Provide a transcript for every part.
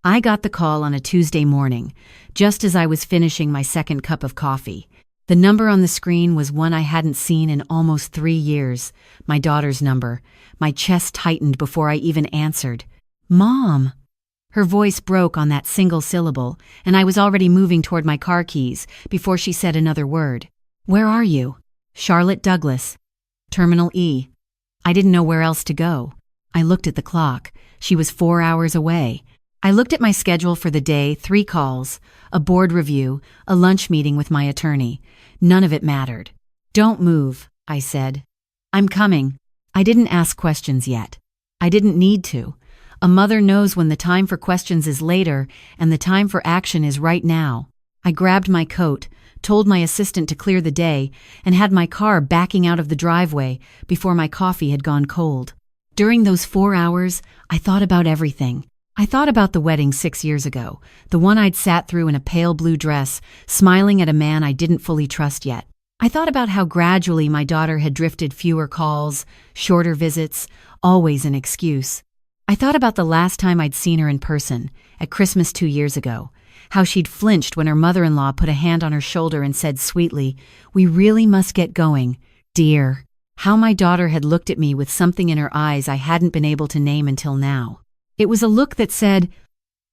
I got the call on a Tuesday morning, just as I was finishing my second cup of coffee. The number on the screen was one I hadn't seen in almost 3 years, my daughter's number. My chest tightened before I even answered. "Mom!" Her voice broke on that single syllable, and I was already moving toward my car keys before she said another word. "Where are you?" "Charlotte Douglas. Terminal E." I didn't know where else to go. I looked at the clock. She was 4 hours away. I looked at my schedule for the day, 3 calls, a board review, a lunch meeting with my attorney. None of it mattered. "Don't move," I said. "I'm coming." I didn't ask questions yet. I didn't need to. A mother knows when the time for questions is later and the time for action is right now. I grabbed my coat, told my assistant to clear the day, and had my car backing out of the driveway before my coffee had gone cold. During those 4 hours, I thought about everything. I thought about the wedding 6 years ago, the one I'd sat through in a pale blue dress, smiling at a man I didn't fully trust yet. I thought about how gradually my daughter had drifted, fewer calls, shorter visits, always an excuse. I thought about the last time I'd seen her in person, at Christmas 2 years ago, how she'd flinched when her mother-in-law put a hand on her shoulder and said sweetly, "We really must get going, dear." How my daughter had looked at me with something in her eyes I hadn't been able to name until now. It was a look that said,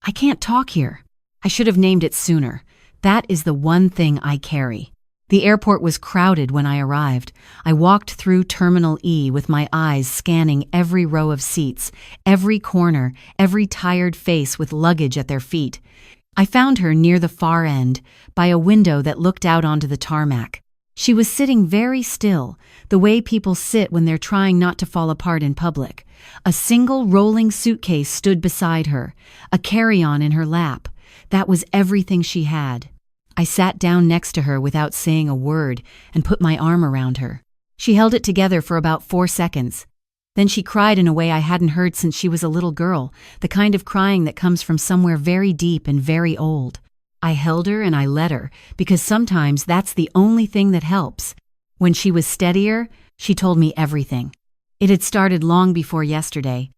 "I can't talk here." I should have named it sooner. That is the one thing I carry. The airport was crowded when I arrived. I walked through Terminal E with my eyes scanning every row of seats, every corner, every tired face with luggage at their feet. I found her near the far end, by a window that looked out onto the tarmac. She was sitting very still, the way people sit when they're trying not to fall apart in public. A single rolling suitcase stood beside her, a carry-on in her lap. That was everything she had. I sat down next to her without saying a word and put my arm around her. She held it together for about 4 seconds. Then she cried in a way I hadn't heard since she was a little girl, the kind of crying that comes from somewhere very deep and very old. I held her and I let her, because sometimes that's the only thing that helps. When she was steadier, she told me everything. It had started long before yesterday.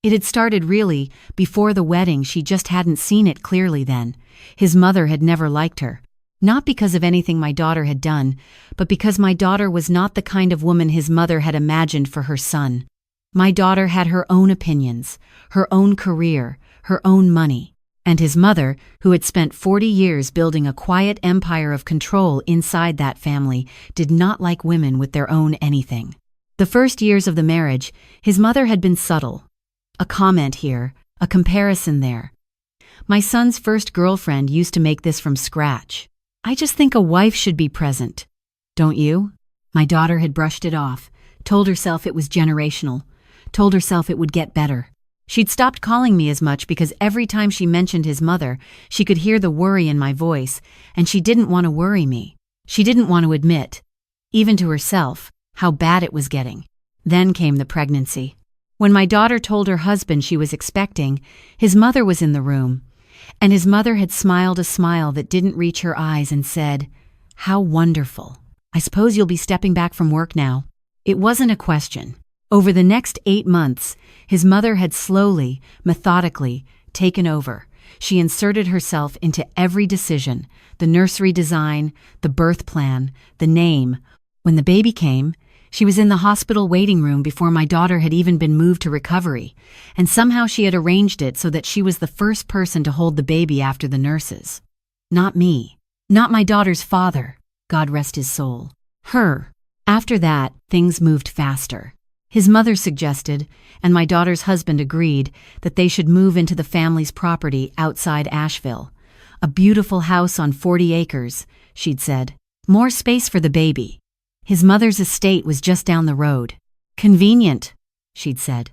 It had started really before the wedding. She just hadn't seen it clearly then. His mother had never liked her. Not because of anything my daughter had done, but because my daughter was not the kind of woman his mother had imagined for her son. My daughter had her own opinions, her own career, her own money. And his mother, who had spent 40 years building a quiet empire of control inside that family, did not like women with their own anything. The first years of the marriage, his mother had been subtle. A comment here, a comparison there. My son's first girlfriend used to make this from scratch. "I just think a wife should be present." "Don't you?" My daughter had brushed it off, told herself it was generational, told herself it would get better. She'd stopped calling me as much because every time she mentioned his mother, she could hear the worry in my voice, and she didn't want to worry me. She didn't want to admit, even to herself, how bad it was getting. Then came the pregnancy. When my daughter told her husband she was expecting, his mother was in the room, and his mother had smiled a smile that didn't reach her eyes and said, "How wonderful. I suppose you'll be stepping back from work now." It wasn't a question. Over the next 8 months, his mother had slowly, methodically, taken over. She inserted herself into every decision, the nursery design, the birth plan, the name. When the baby came, she was in the hospital waiting room before my daughter had even been moved to recovery, and somehow she had arranged it so that she was the first person to hold the baby after the nurses. Not me. Not my daughter's father, God rest his soul. Her. After that, things moved faster. His mother suggested, and my daughter's husband agreed, that they should move into the family's property outside Asheville. A beautiful house on 40 acres, she'd said. More space for the baby. His mother's estate was just down the road. Convenient, she'd said.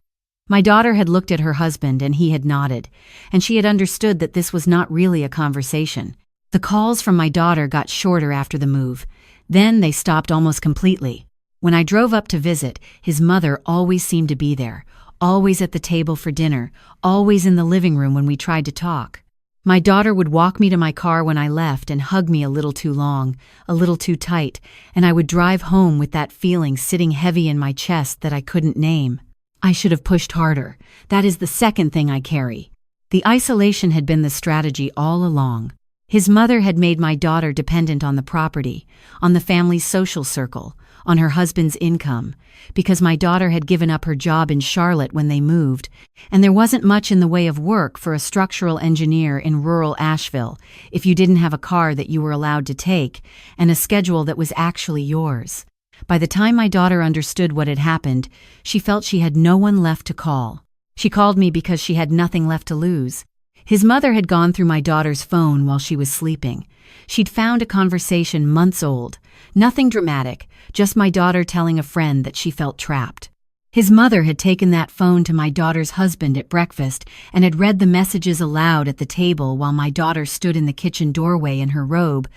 My daughter had looked at her husband and he had nodded, and she had understood that this was not really a conversation. The calls from my daughter got shorter after the move. Then they stopped almost completely. When I drove up to visit, his mother always seemed to be there, always at the table for dinner, always in the living room when we tried to talk. My daughter would walk me to my car when I left and hug me a little too long, a little too tight, and I would drive home with that feeling sitting heavy in my chest that I couldn't name. I should have pushed harder. That is the second thing I carry. The isolation had been the strategy all along. His mother had made my daughter dependent on the property, on the family's social circle, on her husband's income, because my daughter had given up her job in Charlotte when they moved, and there wasn't much in the way of work for a structural engineer in rural Asheville if you didn't have a car that you were allowed to take and a schedule that was actually yours. By the time my daughter understood what had happened, she felt she had no one left to call. She called me because she had nothing left to lose. His mother had gone through my daughter's phone while she was sleeping. She'd found a conversation months old. Nothing dramatic, just my daughter telling a friend that she felt trapped. His mother had taken that phone to my daughter's husband at breakfast and had read the messages aloud at the table while my daughter stood in the kitchen doorway in her robe,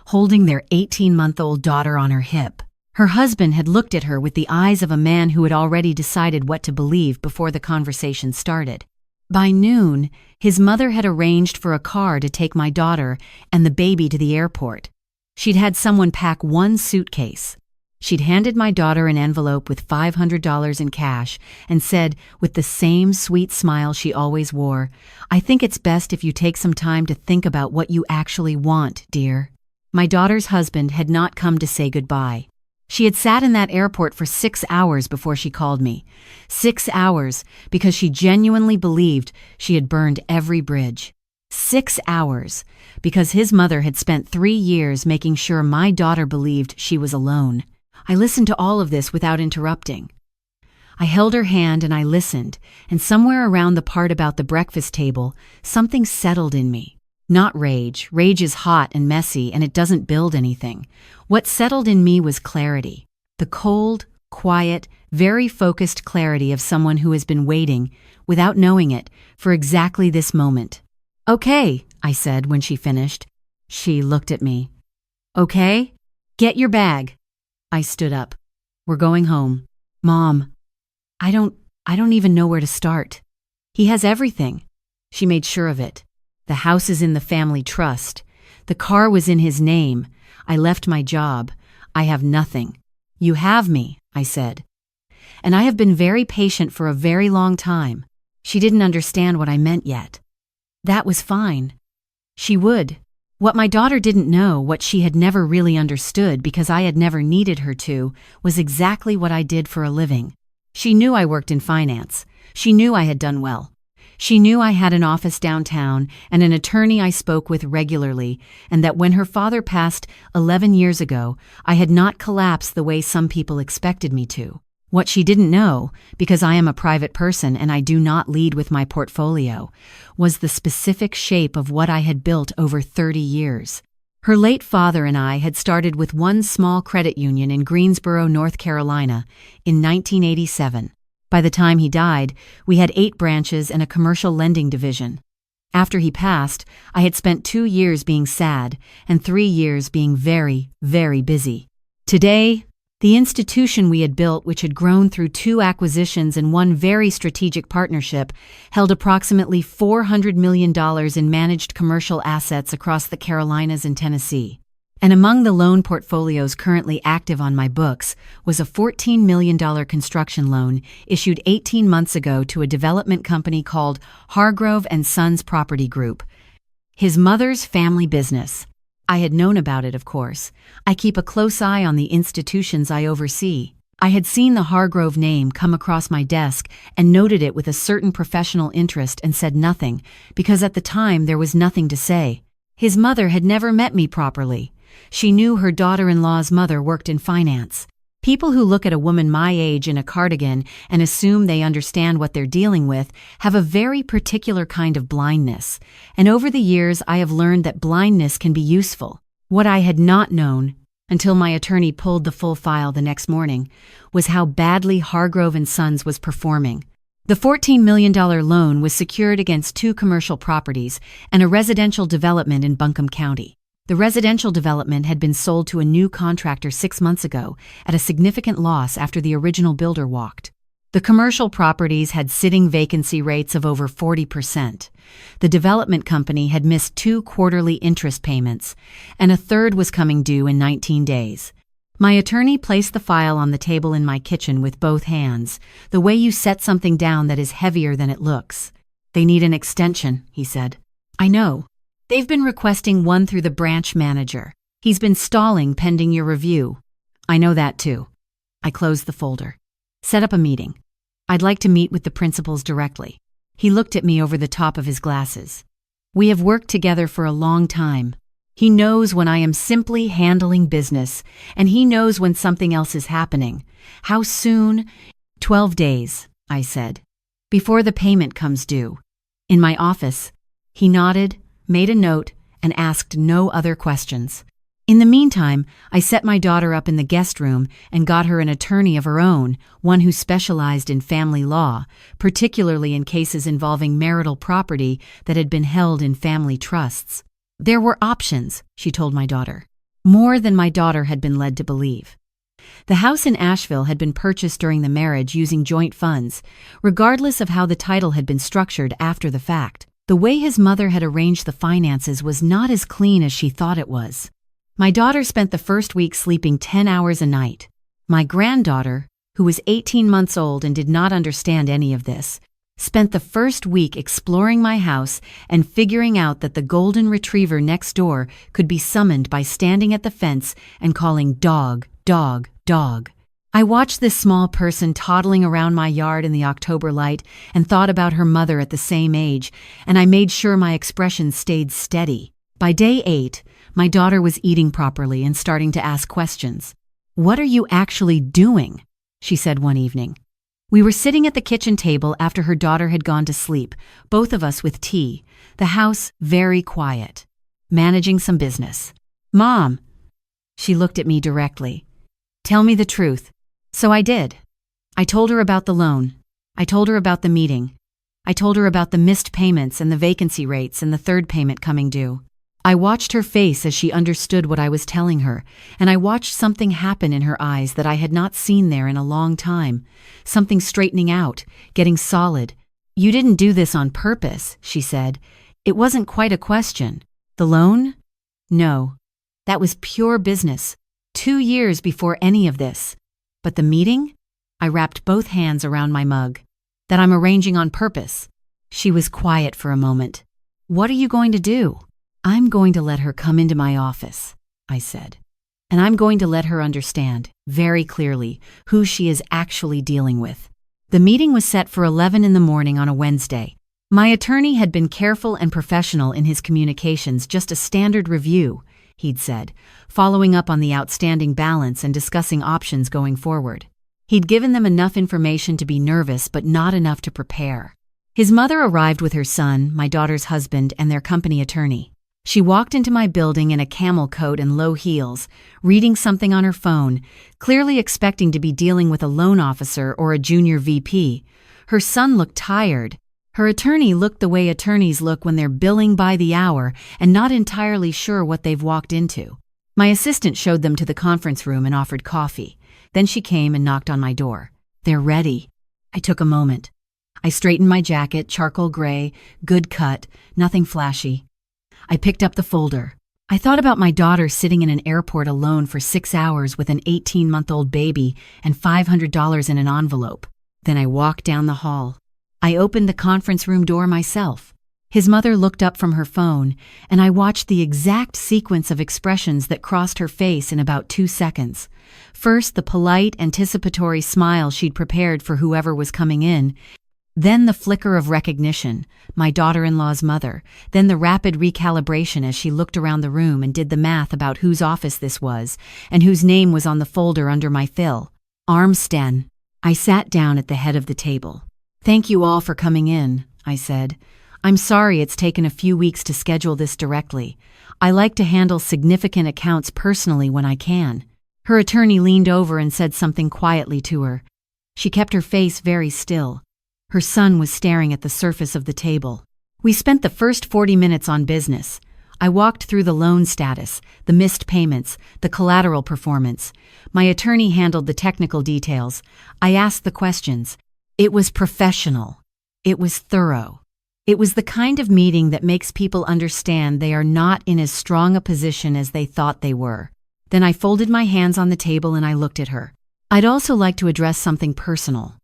holding their 18-month-old daughter on her hip. Her husband had looked at her with the eyes of a man who had already decided what to believe before the conversation started. By noon, his mother had arranged for a car to take my daughter and the baby to the airport. She'd had someone pack one suitcase. She'd handed my daughter an envelope with $500 in cash and said, with the same sweet smile she always wore, "I think it's best if you take some time to think about what you actually want, dear." My daughter's husband had not come to say goodbye. She had sat in that airport for 6 hours before she called me. 6 hours, because she genuinely believed she had burned every bridge. 6 hours, because his mother had spent 3 years making sure my daughter believed she was alone. I listened to all of this without interrupting. I held her hand and I listened, and somewhere around the part about the breakfast table, something settled in me. Not rage. Rage is hot and messy, and it doesn't build anything. What settled in me was clarity. The cold, quiet, very focused clarity of someone who has been waiting, without knowing it, for exactly this moment. "Okay," I said when she finished. She looked at me. "Okay? Get your bag." I stood up. "We're going home." "Mom, I don't even know where to start. He has everything." She made sure of it. "The house is in the family trust. The car was in his name. I left my job. I have nothing." "You have me," I said. "And I have been very patient for a very long time." She didn't understand what I meant yet. That was fine. She would. What my daughter didn't know, what she had never really understood because I had never needed her to, was exactly what I did for a living. She knew I worked in finance. She knew I had done well. She knew I had an office downtown and an attorney I spoke with regularly, and that when her father passed 11 years ago, I had not collapsed the way some people expected me to. What she didn't know, because I am a private person and I do not lead with my portfolio, was the specific shape of what I had built over 30 years. Her late father and I had started with one small credit union in Greensboro, North Carolina, in 1987. By the time he died, we had 8 branches and a commercial lending division. After he passed, I had spent 2 years being sad and 3 years being very, very busy. Today, the institution we had built, which had grown through 2 acquisitions and one very strategic partnership, held approximately $400 million in managed commercial assets across the Carolinas and Tennessee. And among the loan portfolios currently active on my books was a $14 million construction loan issued 18 months ago to a development company called Hargrove and Sons Property Group, his mother's family business. I had known about it, of course. I keep a close eye on the institutions I oversee. I had seen the Hargrove name come across my desk and noted it with a certain professional interest and said nothing, because at the time there was nothing to say. His mother had never met me properly. She knew her daughter-in-law's mother worked in finance. People who look at a woman my age in a cardigan and assume they understand what they're dealing with have a very particular kind of blindness, and over the years I have learned that blindness can be useful. What I had not known, until my attorney pulled the full file the next morning, was how badly Hargrove and Sons was performing. The $14 million loan was secured against 2 commercial properties and a residential development in Buncombe County. The residential development had been sold to a new contractor 6 months ago at a significant loss after the original builder walked. The commercial properties had sitting vacancy rates of over 40%. The development company had missed 2 quarterly interest payments, and a third was coming due in 19 days. My attorney placed the file on the table in my kitchen with both hands, the way you set something down that is heavier than it looks. They need an extension, he said. I know. They've been requesting one through the branch manager. He's been stalling pending your review. I know that too. I closed the folder. Set up a meeting. I'd like to meet with the principals directly. He looked at me over the top of his glasses. We have worked together for a long time. He knows when I am simply handling business, and he knows when something else is happening. How soon? 12 days, I said, before the payment comes due. In my office, he nodded, made a note, and asked no other questions. In the meantime, I set my daughter up in the guest room and got her an attorney of her own, one who specialized in family law, particularly in cases involving marital property that had been held in family trusts. There were options, she told my daughter. More than my daughter had been led to believe. The house in Asheville had been purchased during the marriage using joint funds, regardless of how the title had been structured after the fact. The way his mother had arranged the finances was not as clean as she thought it was. My daughter spent the first week sleeping 10 hours a night. My granddaughter, who was 18 months old and did not understand any of this, spent the first week exploring my house and figuring out that the golden retriever next door could be summoned by standing at the fence and calling dog, dog, dog. I watched this small person toddling around my yard in the October light and thought about her mother at the same age, and I made sure my expression stayed steady. By day 8, my daughter was eating properly and starting to ask questions. "What are you actually doing?" she said one evening. We were sitting at the kitchen table after her daughter had gone to sleep, both of us with tea, the house very quiet, managing some business. "Mom," she looked at me directly. "Tell me the truth." So I did. I told her about the loan. I told her about the meeting. I told her about the missed payments and the vacancy rates and the third payment coming due. I watched her face as she understood what I was telling her, and I watched something happen in her eyes that I had not seen there in a long time. Something straightening out, getting solid. "You didn't do this on purpose," she said. "It wasn't quite a question. The loan? No. That was pure business. 2 years before any of this. But the meeting?" I wrapped both hands around my mug. "That I'm arranging on purpose." She was quiet for a moment. "What are you going to do?" "I'm going to let her come into my office," I said. "And I'm going to let her understand, very clearly, who she is actually dealing with." The meeting was set for 11 in the morning on a Wednesday. My attorney had been careful and professional in his communications, just a standard review, he'd said, following up on the outstanding balance and discussing options going forward. He'd given them enough information to be nervous, but not enough to prepare. His mother arrived with her son, my daughter's husband, and their company attorney. She walked into my building in a camel coat and low heels, reading something on her phone, clearly expecting to be dealing with a loan officer or a junior VP. Her son looked tired. Her attorney looked the way attorneys look when they're billing by the hour and not entirely sure what they've walked into. My assistant showed them to the conference room and offered coffee. Then she came and knocked on my door. "They're ready." I took a moment. I straightened my jacket, charcoal gray, good cut, nothing flashy. I picked up the folder. I thought about my daughter sitting in an airport alone for 6 hours with an 18-month-old baby and $500 in an envelope. Then I walked down the hall. I opened the conference room door myself. His mother looked up from her phone, and I watched the exact sequence of expressions that crossed her face in about 2 seconds. First, the polite, anticipatory smile she'd prepared for whoever was coming in. Then the flicker of recognition, my daughter-in-law's mother. Then the rapid recalibration as she looked around the room and did the math about whose office this was and whose name was on the folder under my fill. Armsten. I sat down at the head of the table. "Thank you all for coming in," I said. "I'm sorry it's taken a few weeks to schedule this directly. I like to handle significant accounts personally when I can." Her attorney leaned over and said something quietly to her. She kept her face very still. Her son was staring at the surface of the table. We spent the first 40 minutes on business. I walked through the loan status, the missed payments, the collateral performance. My attorney handled the technical details. I asked the questions. It was professional. It was thorough. It was the kind of meeting that makes people understand they are not in as strong a position as they thought they were. Then I folded my hands on the table and I looked at her. "I'd also like to address something personal."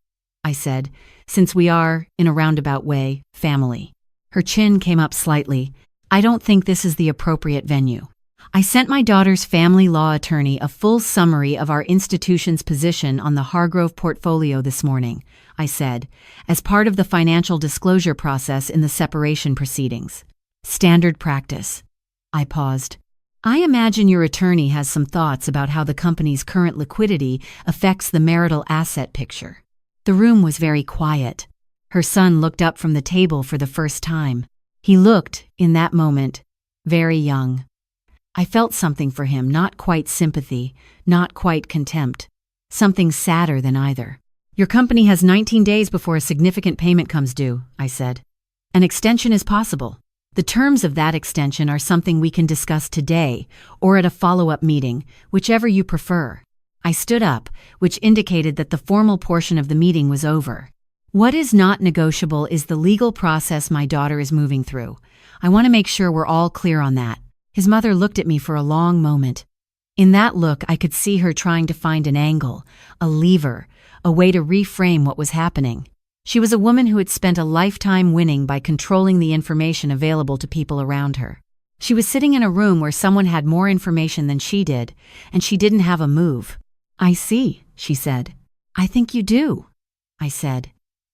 I said, since we are, in a roundabout way, family. Her chin came up slightly. I don't think this is the appropriate venue. I sent my daughter's family law attorney a full summary of our institution's position on the Hargrove portfolio this morning, I said, as part of the financial disclosure process in the separation proceedings. Standard practice. I paused. I imagine your attorney has some thoughts about how the company's current liquidity affects the marital asset picture. The room was very quiet. Her son looked up from the table for the first time. He looked, in that moment, very young. I felt something for him, not quite sympathy, not quite contempt. Something sadder than either. Your company has 19 days before a significant payment comes due, I said. An extension is possible. The terms of that extension are something we can discuss today or at a follow-up meeting, whichever you prefer. I stood up, which indicated that the formal portion of the meeting was over. What is not negotiable is the legal process my daughter is moving through. I want to make sure we're all clear on that. His mother looked at me for a long moment. In that look, I could see her trying to find an angle, a lever, a way to reframe what was happening. She was a woman who had spent a lifetime winning by controlling the information available to people around her. She was sitting in a room where someone had more information than she did, and she didn't have a move. I see, she said. I think you do, I said.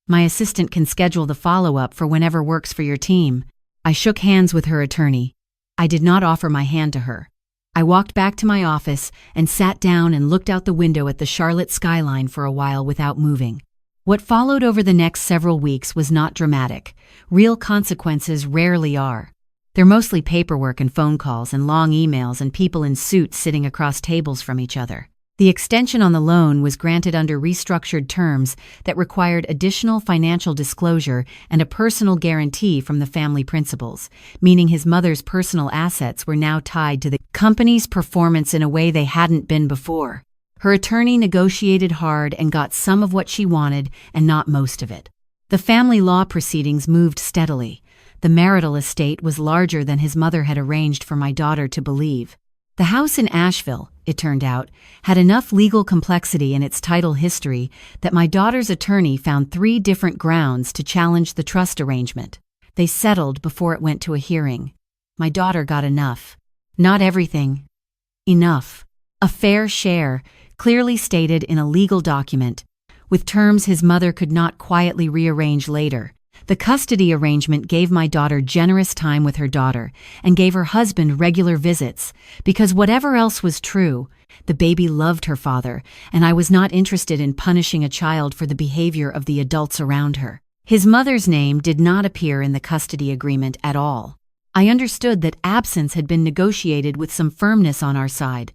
My assistant can schedule the follow-up for whenever works for your team. I shook hands with her attorney. I did not offer my hand to her. I walked back to my office and sat down and looked out the window at the Charlotte skyline for a while without moving. What followed over the next several weeks was not dramatic. Real consequences rarely are. They're mostly paperwork and phone calls and long emails and people in suits sitting across tables from each other. The extension on the loan was granted under restructured terms that required additional financial disclosure and a personal guarantee from the family principals, meaning his mother's personal assets were now tied to the company's performance in a way they hadn't been before. Her attorney negotiated hard and got some of what she wanted and not most of it. The family law proceedings moved steadily. The marital estate was larger than his mother had arranged for my daughter to believe. The house in Asheville, it turned out, had enough legal complexity in its title history that my daughter's attorney found 3 different grounds to challenge the trust arrangement. They settled before it went to a hearing. My daughter got enough. Not everything. Enough. A fair share, clearly stated in a legal document, with terms his mother could not quietly rearrange later. The custody arrangement gave my daughter generous time with her daughter and gave her husband regular visits, because whatever else was true, the baby loved her father, and I was not interested in punishing a child for the behavior of the adults around her. His mother's name did not appear in the custody agreement at all. I understood that absence had been negotiated with some firmness on our side.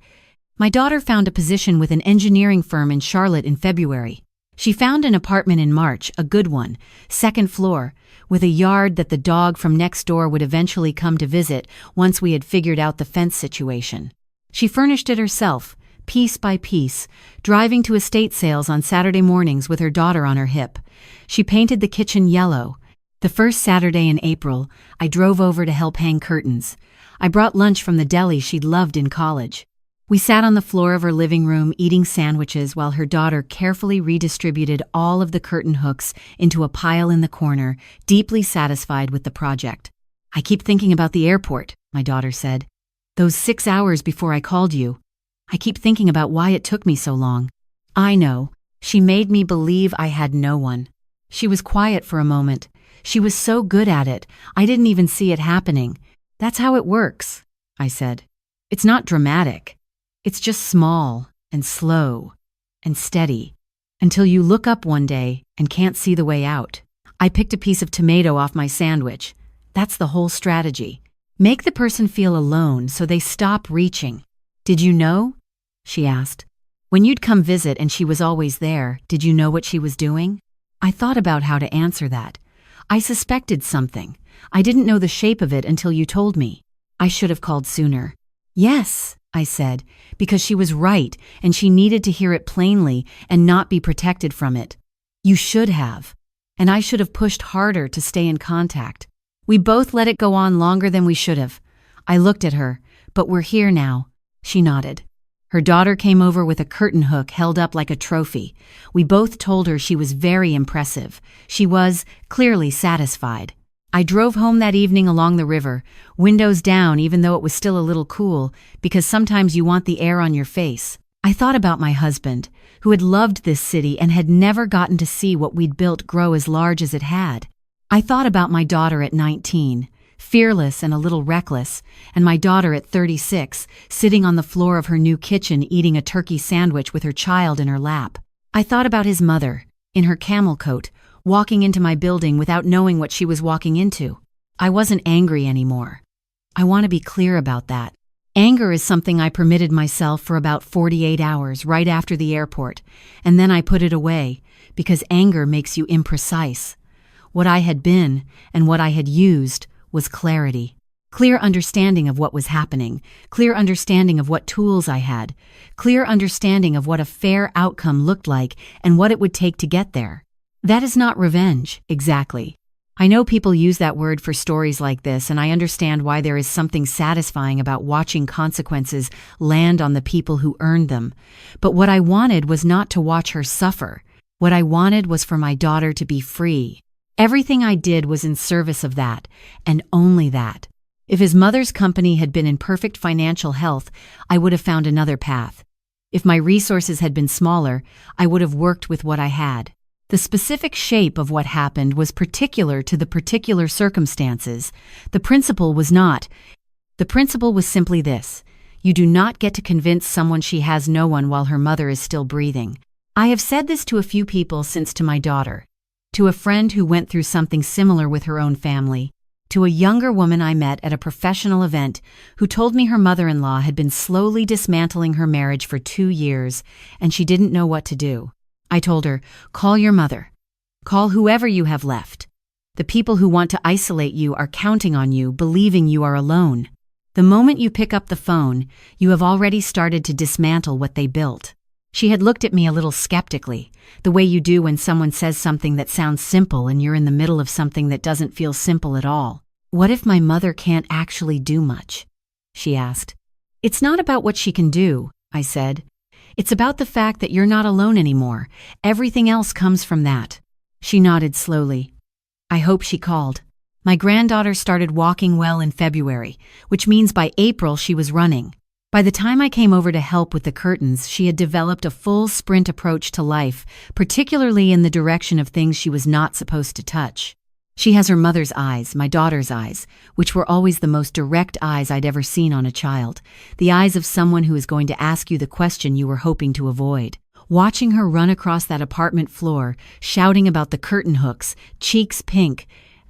My daughter found a position with an engineering firm in Charlotte in February. She found an apartment in March, a good one, 2nd floor, with a yard that the dog from next door would eventually come to visit once we had figured out the fence situation. She furnished it herself, piece by piece, driving to estate sales on Saturday mornings with her daughter on her hip. She painted the kitchen yellow. The first Saturday in April, I drove over to help hang curtains. I brought lunch from the deli she'd loved in college. We sat on the floor of her living room eating sandwiches while her daughter carefully redistributed all of the curtain hooks into a pile in the corner, deeply satisfied with the project. I keep thinking about the airport, my daughter said. Those 6 hours before I called you. I keep thinking about why it took me so long. I know. She made me believe I had no one. She was quiet for a moment. She was so good at it, I didn't even see it happening. That's how it works, I said. It's not dramatic. It's just small and slow and steady until you look up one day and can't see the way out. I picked a piece of tomato off my sandwich. That's the whole strategy. Make the person feel alone so they stop reaching. Did you know? She asked. When you'd come visit and she was always there, did you know what she was doing? I thought about how to answer that. I suspected something. I didn't know the shape of it until you told me. I should have called sooner. Yes, I said, because she was right and she needed to hear it plainly and not be protected from it. You should have. And I should have pushed harder to stay in contact. We both let it go on longer than we should have. I looked at her, but we're here now. She nodded. Her daughter came over with a curtain hook held up like a trophy. We both told her she was very impressive. She was clearly satisfied. I drove home that evening along the river, windows down even though it was still a little cool, because sometimes you want the air on your face. I thought about my husband, who had loved this city and had never gotten to see what we'd built grow as large as it had. I thought about my daughter at 19, fearless and a little reckless, and my daughter at 36, sitting on the floor of her new kitchen eating a turkey sandwich with her child in her lap. I thought about his mother, in her camel coat, walking into my building without knowing what she was walking into. I wasn't angry anymore. I want to be clear about that. Anger is something I permitted myself for about 48 hours right after the airport, and then I put it away, because anger makes you imprecise. What I had been, and what I had used, was clarity. Clear understanding of what was happening, clear understanding of what tools I had, clear understanding of what a fair outcome looked like and what it would take to get there. That is not revenge, exactly. I know people use that word for stories like this, and I understand why there is something satisfying about watching consequences land on the people who earned them. But what I wanted was not to watch her suffer. What I wanted was for my daughter to be free. Everything I did was in service of that, and only that. If his mother's company had been in perfect financial health, I would have found another path. If my resources had been smaller, I would have worked with what I had. The specific shape of what happened was particular to the particular circumstances. The principle was not. The principle was simply this: you do not get to convince someone she has no one while her mother is still breathing. I have said this to a few people since to my daughter, to a friend who went through something similar with her own family, to a younger woman I met at a professional event who told me her mother-in-law had been slowly dismantling her marriage for 2 years and she didn't know what to do. I told her, call your mother. Call whoever you have left. The people who want to isolate you are counting on you, believing you are alone. The moment you pick up the phone, you have already started to dismantle what they built. She had looked at me a little skeptically, the way you do when someone says something that sounds simple and you're in the middle of something that doesn't feel simple at all. What if my mother can't actually do much? She asked. It's not about what she can do, I said. It's about the fact that you're not alone anymore. Everything else comes from that. She nodded slowly. I hope she called. My granddaughter started walking well in February, which means by April she was running. By the time I came over to help with the curtains, she had developed a full sprint approach to life, particularly in the direction of things she was not supposed to touch. She has her mother's eyes, my daughter's eyes, which were always the most direct eyes I'd ever seen on a child, the eyes of someone who is going to ask you the question you were hoping to avoid. Watching her run across that apartment floor, shouting about the curtain hooks, cheeks pink,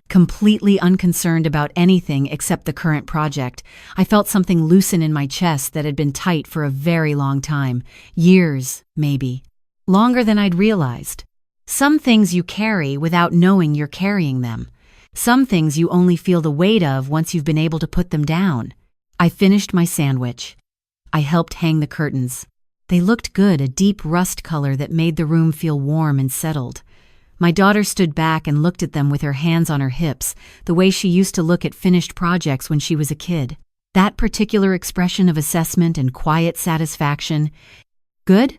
completely unconcerned about anything except the current project, I felt something loosen in my chest that had been tight for a very long time. Years, maybe. Longer than I'd realized. Some things you carry without knowing you're carrying them. Some things you only feel the weight of once you've been able to put them down. I finished my sandwich. I helped hang the curtains. They looked good, a deep rust color that made the room feel warm and settled. My daughter stood back and looked at them with her hands on her hips, the way she used to look at finished projects when she was a kid. That particular expression of assessment and quiet satisfaction. Good?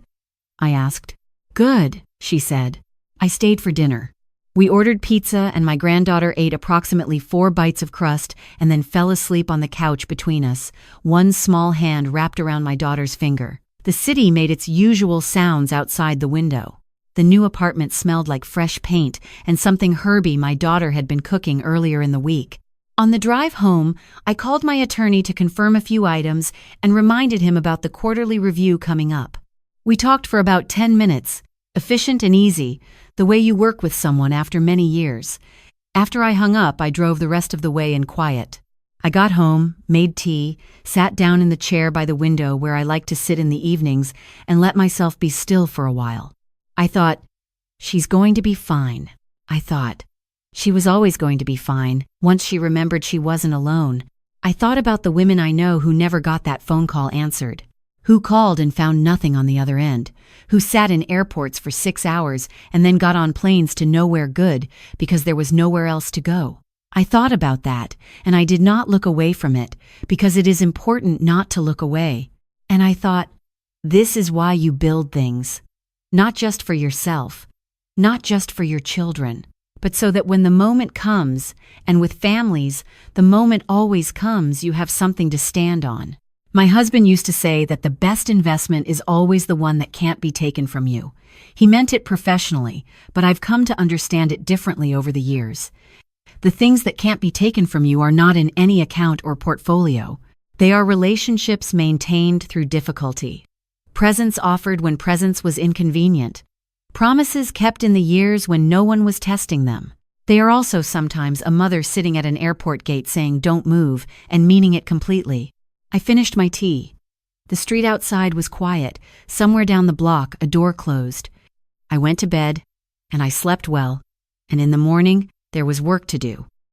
I asked. Good, she said. I stayed for dinner. We ordered pizza and my granddaughter ate approximately 4 bites of crust and then fell asleep on the couch between us, one small hand wrapped around my daughter's finger. The city made its usual sounds outside the window. The new apartment smelled like fresh paint and something herby my daughter had been cooking earlier in the week. On the drive home, I called my attorney to confirm a few items and reminded him about the quarterly review coming up. We talked for about 10 minutes, efficient and easy, the way you work with someone after many years. After I hung up, I drove the rest of the way in quiet. I got home, made tea, sat down in the chair by the window where I like to sit in the evenings, and let myself be still for a while. I thought, she's going to be fine. I thought. She was always going to be fine, once she remembered she wasn't alone. I thought about the women I know who never got that phone call answered, who called and found nothing on the other end, who sat in airports for 6 hours and then got on planes to nowhere good because there was nowhere else to go. I thought about that, and I did not look away from it because it is important not to look away. And I thought, This is why you build things. Not just for yourself, not just for your children, but so that when the moment comes, and with families, the moment always comes, you have something to stand on. My husband used to say that the best investment is always the one that can't be taken from you. He meant it professionally, but I've come to understand it differently over the years. The things that can't be taken from you are not in any account or portfolio. They are relationships maintained through difficulty. Presence offered when presence was inconvenient. Promises kept in the years when no one was testing them. They are also sometimes a mother sitting at an airport gate saying "don't move" and meaning it completely. I finished my tea. The street outside was quiet. Somewhere down the block, a door closed. I went to bed, and I slept well. And in the morning, there was work to do.